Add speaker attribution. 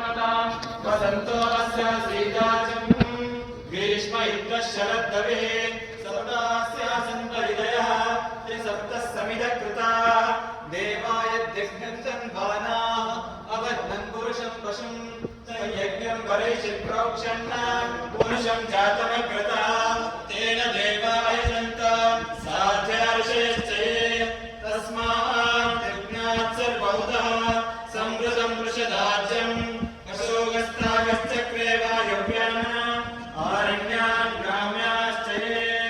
Speaker 1: वसन्तो अस्य श्रीराजम् ग्रीष्म इन्द्रः शरद्दवे सप्तास्यासन् परिदयः त्रिसप्तः समिधकृताः देवाय दिग्नन्दन्वानाः अवध्नं पुरुषं पशुं संयज्ञं परेषि प्रोक्षन् पुरुषं जातमग्रता